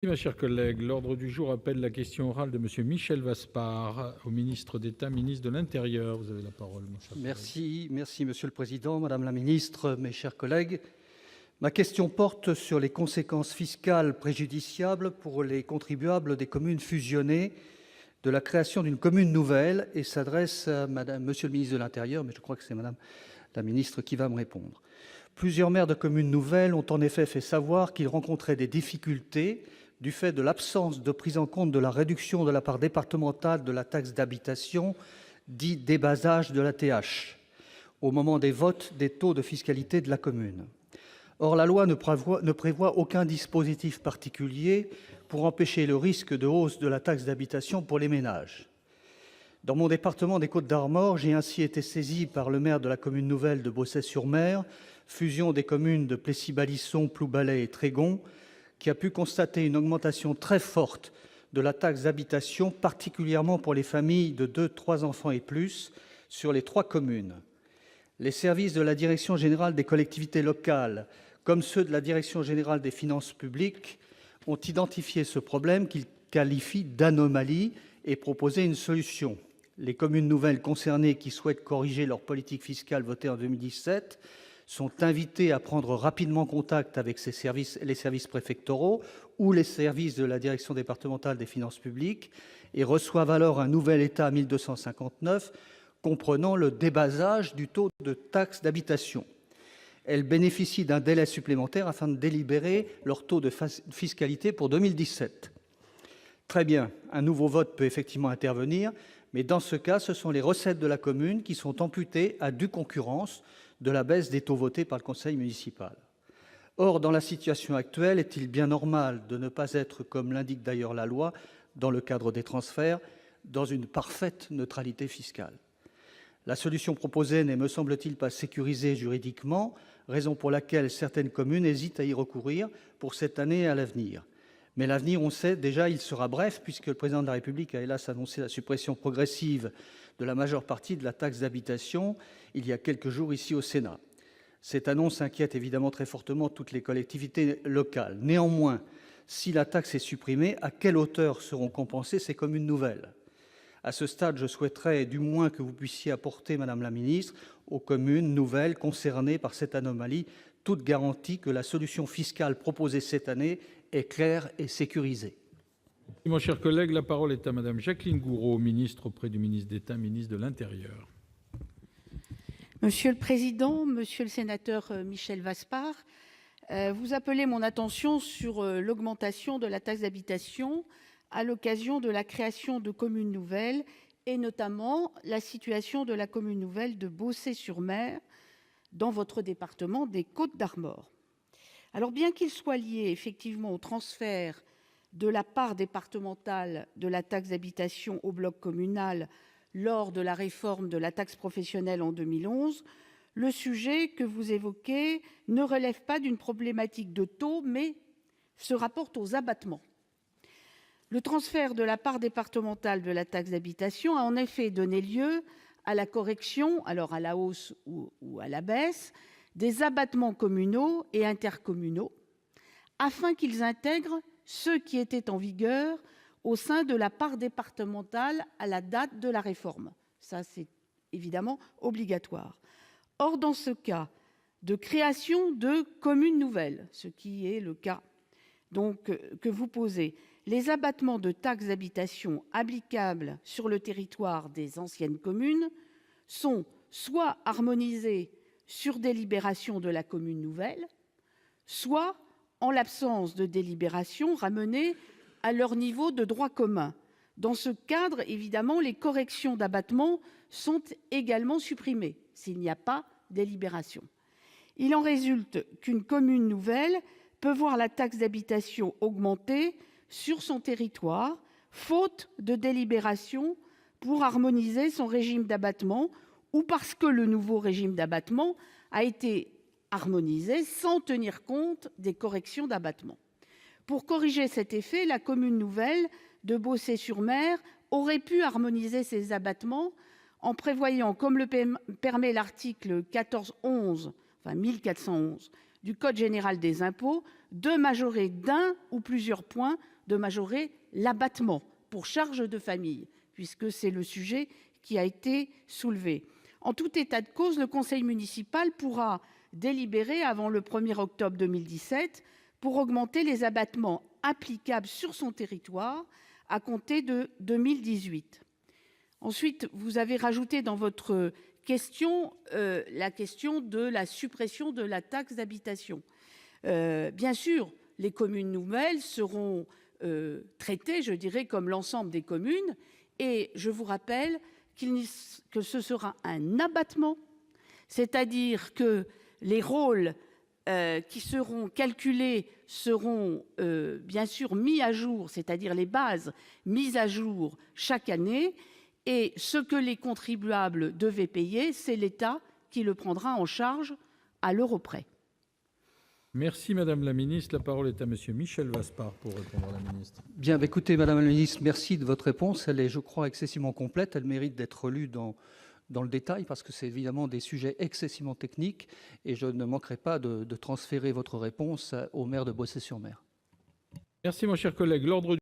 Ma chère collègue, l'ordre du jour appelle la question orale de M. Michel Vaspart au ministre d'État, ministre de l'Intérieur. Vous avez la parole, mon cher collègue. Merci, Monsieur le Président, Madame la Ministre, mes chers collègues. Ma question porte sur les conséquences fiscales préjudiciables pour les contribuables des communes fusionnées de la création d'une commune nouvelle et s'adresse à Monsieur le ministre de l'Intérieur, mais je crois que c'est Madame la Ministre qui va me répondre. Plusieurs maires de communes nouvelles ont en effet fait savoir qu'ils rencontraient des difficultés du fait de l'absence de prise en compte de la réduction de la part départementale de la taxe d'habitation, dit débasage de la TH, au moment des votes des taux de fiscalité de la commune. Or, la loi ne prévoit aucun dispositif particulier pour empêcher le risque de hausse de la taxe d'habitation pour les ménages. Dans mon département des Côtes-d'Armor, j'ai ainsi été saisi par le maire de la commune nouvelle de Beaussais-sur-Mer, fusion des communes de Plessis-Balisson, Ploubalay et Trégon, qui a pu constater une augmentation très forte de la taxe d'habitation, particulièrement pour les familles de 2-3 enfants et plus, sur les 3 communes. Les services de la Direction générale des collectivités locales, comme ceux de la Direction générale des finances publiques, ont identifié ce problème qu'ils qualifient d'anomalie et proposé une solution. Les communes nouvelles concernées qui souhaitent corriger leur politique fiscale votée en 2017 sont invitées à prendre rapidement contact avec les services préfectoraux ou les services de la Direction départementale des finances publiques et reçoivent alors un nouvel état 1259 comprenant le débasage du taux de taxe d'habitation. Elles bénéficient d'un délai supplémentaire afin de délibérer leur taux de fiscalité pour 2017. Très bien, un nouveau vote peut effectivement intervenir, mais dans ce cas, ce sont les recettes de la commune qui sont amputées à due concurrence de la baisse des taux votés par le conseil municipal. Or, dans la situation actuelle, est-il bien normal de ne pas être, comme l'indique d'ailleurs la loi, dans le cadre des transferts, dans une parfaite neutralité fiscale ? La solution proposée n'est, me semble-t-il, pas sécurisée juridiquement, raison pour laquelle certaines communes hésitent à y recourir pour cette année et à l'avenir. Mais l'avenir, on sait déjà, il sera bref, puisque le président de la République a hélas annoncé la suppression progressive de la majeure partie de la taxe d'habitation il y a quelques jours ici au Sénat. Cette annonce inquiète évidemment très fortement toutes les collectivités locales. Néanmoins, si la taxe est supprimée, à quelle hauteur seront compensées ces communes nouvelles ? À ce stade, je souhaiterais du moins que vous puissiez apporter, Madame la Ministre, aux communes nouvelles concernées par cette anomalie toute garantie que la solution fiscale proposée cette année est claire et sécurisée. Mon cher collègue, la parole est à Madame Jacqueline Gourault, ministre auprès du ministre d'État, ministre de l'Intérieur. Monsieur le Président, Monsieur le sénateur Michel Vaspart, vous appelez mon attention sur l'augmentation de la taxe d'habitation à l'occasion de la création de communes nouvelles et notamment la situation de la commune nouvelle de Beaussais-sur-Mer dans votre département des Côtes-d'Armor. Alors bien qu'il soit lié effectivement au transfert de la part départementale de la taxe d'habitation au bloc communal lors de la réforme de la taxe professionnelle en 2011, le sujet que vous évoquez ne relève pas d'une problématique de taux, mais se rapporte aux abattements. Le transfert de la part départementale de la taxe d'habitation a en effet donné lieu à la correction, alors à la hausse ou à la baisse, des abattements communaux et intercommunaux, afin qu'ils intègrent ceux qui étaient en vigueur au sein de la part départementale à la date de la réforme. Ça, c'est évidemment obligatoire. Or, dans ce cas de création de communes nouvelles, ce qui est le cas donc, que vous posez, les abattements de taxes d'habitation applicables sur le territoire des anciennes communes sont soit harmonisés sur délibération de la commune nouvelle, soit, en l'absence de délibération, ramenés à leur niveau de droit commun. Dans ce cadre, évidemment, les corrections d'abattement sont également supprimées s'il n'y a pas délibération. Il en résulte qu'une commune nouvelle peut voir la taxe d'habitation augmenter sur son territoire, faute de délibération pour harmoniser son régime d'abattement ou parce que le nouveau régime d'abattement a été harmonisé sans tenir compte des corrections d'abattement. Pour corriger cet effet, la commune nouvelle de Beaussais-sur-Mer aurait pu harmoniser ses abattements en prévoyant, comme le permet l'article 1411 du Code général des impôts, de majorer d'un ou plusieurs points, de majorer l'abattement pour charges de famille, puisque c'est le sujet qui a été soulevé. En tout état de cause, le conseil municipal pourra délibérer avant le 1er octobre 2017 pour augmenter les abattements applicables sur son territoire à compter de 2018. Ensuite, vous avez rajouté dans votre question la question de la suppression de la taxe d'habitation. Bien sûr, les communes nouvelles seront traitées, je dirais, comme l'ensemble des communes, et je vous rappelle que ce sera un abattement, c'est-à-dire que les rôles qui seront calculés seront bien sûr mis à jour, c'est-à-dire les bases mises à jour chaque année, et ce que les contribuables devaient payer, c'est l'État qui le prendra en charge à l'euro près. Merci Madame la Ministre. La parole est à Monsieur Michel Vaspart pour répondre à la Ministre. Bien, écoutez, Madame la Ministre, merci de votre réponse. Elle est, je crois, excessivement complète. Elle mérite d'être lue dans le détail parce que c'est évidemment des sujets excessivement techniques et je ne manquerai pas de transférer votre réponse au maire de Boissé-sur-Mer. Merci mon cher collègue. L'ordre